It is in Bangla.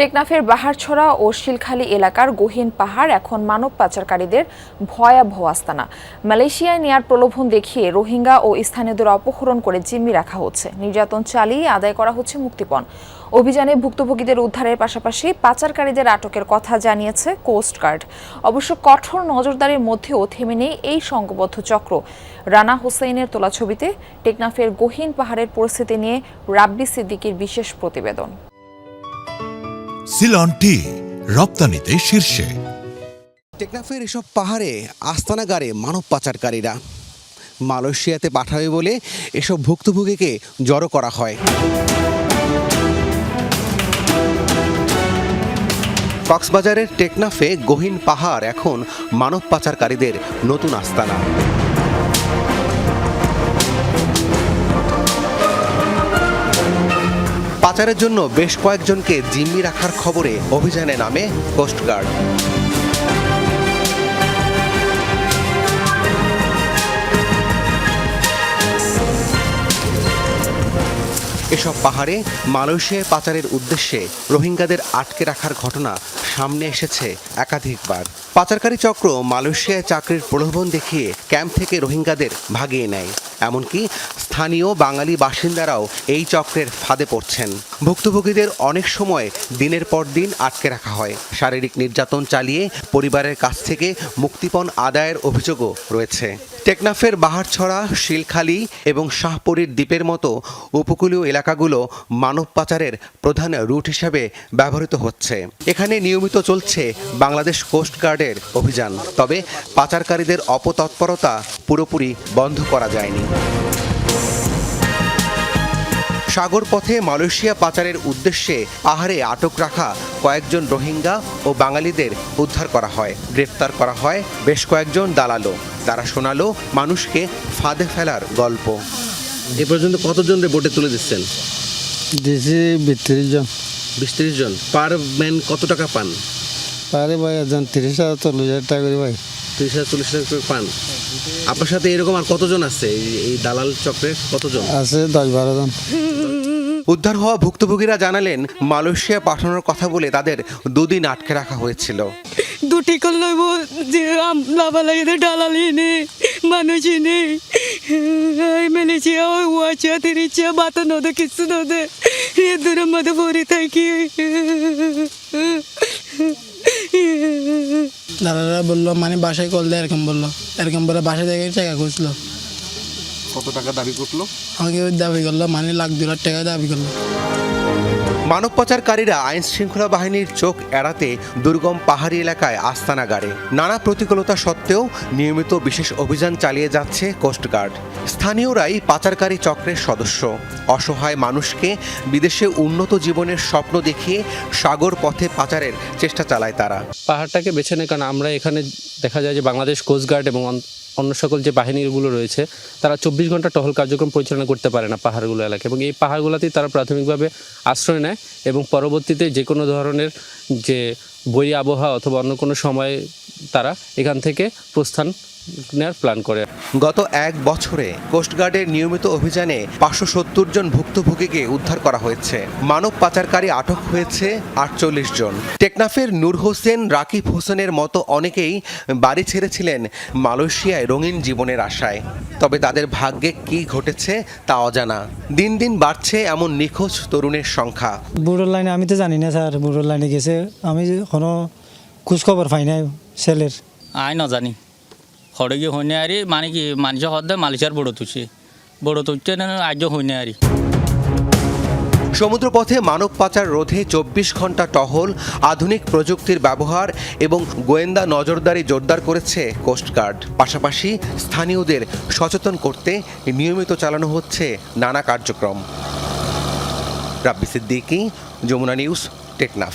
টেকনাফের বাহারছড়া ও শিলখালী এলাকার গহীন পাহাড় এখন মানব পাচারকারীদের ভয়াবহ আস্তানা। মালয়েশিয়ায় নেয়ার প্রলোভন দেখিয়ে রোহিঙ্গা ও স্থানীয়দের অপহরণ করে জিম্মি রাখা হচ্ছে, নির্যাতন চালিয়ে আদায় করা হচ্ছে মুক্তিপণ। অভিযানে ভুক্তভোগীদের উদ্ধারের পাশাপাশি পাচারকারীদের আটকের কথা জানিয়েছে কোস্টগার্ড। অবশ্য কঠোর নজরদারির মধ্যেও থেমে নেই এই সংঘবদ্ধ চক্র। রানা হোসেইনের তোলা ছবিতে টেকনাফের গহীন পাহাড়ের পরিস্থিতি নিয়ে রাব্বি সিদ্দিকীর বিশেষ প্রতিবেদন। সিলন টি রপ্তানিতে শীর্ষে। টেকনাফের এসব পাহাড়ে আস্তানা গাড়ে মানব পাচারকারীরা। মালয়েশিয়াতে পাঠাবে বলে এসব ভুক্তভোগীকে জড়ো করা হয়। কক্সবাজারের টেকনাফে গহীন পাহাড় এখন মানব পাচারকারীদের নতুন আস্তানা। পাচারের জন্য বেশ কয়েকজনকে জিম্মি রাখার খবরে অভিযানে নামে কোস্টগার্ড। এসব পাহাড়ে মালয়েশিয়ায় পাচারের উদ্দেশ্যে রোহিঙ্গাদের আটকে রাখার ঘটনা সামনে এসেছে একাধিকবার। পাচারকারী চক্র মালয়েশিয়ায় চাকরির প্রলোভন দেখিয়ে ক্যাম্প থেকে রোহিঙ্গাদের ভাগিয়ে নেয়। এমনকি স্থানীয় বাঙালি বাসিন্দারাও এই চক্রের ফাঁদে পড়ছেন। ভুক্তভোগীদের অনেক সময় দিনের পর দিন আটকে রাখা হয়। শারীরিক নির্যাতন চালিয়ে পরিবারের কাছ থেকে মুক্তিপণ আদায়ের অভিযোগও রয়েছে। টেকনাফের বাহারছড়া, শিলখালী এবং শাহপরীর দ্বীপের মতো উপকূলীয় এলাকাগুলো মানব পাচারের প্রধান রুট হিসেবে ব্যবহৃত হচ্ছে। এখানে নিয়মিত চলছে বাংলাদেশ কোস্টগার্ডের অভিযান। তবে পাচারকারীদের অপতৎপরতা পুরোপুরি বন্ধ করা যায়নি। সাগর পথে মালয়েশিয়া পাচারের উদ্দেশ্যে পাহাড়ে আটক রাখা কয়েকজন রোহিঙ্গা ও বাঙালিদের উদ্ধার করা হয়। গ্রেফতার করা হয় বেশ কয়েকজন দালালও। তারা শোনালো মানুষকে ফাঁদে ফেলার গল্প। এ পর্যন্ত কতজনরে বোটে তুলে দিচ্ছেন? দিয়েছি 32 জন। 20-30 জন। পার ম্যান কত টাকা পান? পারে ভাই একজন 30,000-40,000 টাকা করে ভাই। 30,000-40,000 করে পান। আপনার সাথে এরকম আর কতজন আছে এই দালাল চক্রের? কতজন আছে? 10-12 জন। উদ্ধার হওয়া ভুক্তভোগীরা জানালেন মালয়েশিয়া পাঠানোর কথা বলে তাদের 2 দিন আটকে রাখা হয়েছিল। দুটি করলেব যে লাভালাইদের ডালালি নেই, মানুষই নেই। মেলেছিয়া ওই ওয়াচা তিরিচা বাতা নদে কিছু নদে দূরের মধ্যে ভরে থাকি। দাদারা বললো মানে বাসায় করলে এরকম বললো, এরকম বলে বাসা থেকে টাকা করছিল। কত টাকা দাবি করলো? আমাকে দাবি করলো মানে 1,00,000-2,00,000 টাকা দাবি করলো। মানব পাচারকারীরা আইন শৃঙ্খলা বাহিনীর চোখ এড়াতে দুর্গম পাহাড়ি এলাকায় আস্তানা গাড়ে। নানা প্রতিকূলতা সত্ত্বেও নিয়মিত বিশেষ অভিযান চালিয়ে যাচ্ছে কোস্টগার্ড। স্থানীয়রাই পাচারকারী চক্রের সদস্য। অসহায় মানুষকে বিদেশে উন্নত জীবনের স্বপ্ন দেখিয়ে সাগর পথে পাচারের চেষ্টা চালায় তারা। পাহাড়টাকে বেছে নেয় কারণ আমরা এখানে দেখা যায় যে বাংলাদেশ কোস্টগার্ড এবং অন্য সকল যে বাহিনীগুলো রয়েছে তারা 24 ঘন্টা টহল কার্যক্রম পরিচালনা করতে পারে না পাহাড়গুলো এলাকায়, এবং এই পাহাড়গুলোতেই তারা প্রাথমিকভাবে আশ্রয় নেয় এবং পরবর্তীতে যে কোনো ধরনের যে বৈরী আবহাওয়া অথবা অন্য কোনো সময় তারা এখান থেকে প্রস্থান নেওয়ার প্ল্যান করে। গত 1 বছরে কোস্টগার্ডের নিয়মিত অভিযানে 570 জন ভুক্তভোগীকে উদ্ধার করা হয়েছে। মানব পাচারকারী আটক হয়েছে 48 জন। টেকনাফের নূর হোসেন, রাকিব হোসেনের মতো অনেকেই বাড়ি ছেড়েছিলেন মালয়েশিয়ায় রঙিন জীবনের আশায়। তবে তাদের ভাগ্যে কি ঘটেছে তা অজানা। দিন দিন বাড়ছে এমন নিখোঁজ তরুণের সংখ্যা। বুড়োর লাইনে আমি তো জানি না স্যার, বুড়োর লাইনে গেছে আমি কোনো খোঁজখবর পাই নাই ছেলের। আই না জানি হরে গিয়ে হইনে আরি মানে কি মানুষ হদ্দে মালয়েশিয়ার বড় তুলছে আজও হইনে আরি। সমুদ্রপথে মানব পাচার রোধে 24 ঘন্টা টহল, আধুনিক প্রযুক্তির ব্যবহার এবং গোয়েন্দা নজরদারি জোরদার করেছে কোস্টগার্ড। পাশাপাশি স্থানীয়দের সচেতন করতে নিয়মিত চালানো হচ্ছে নানা কার্যক্রম। রাব্বি সিদ্দিকী, যমুনা নিউজ, টেকনাফ।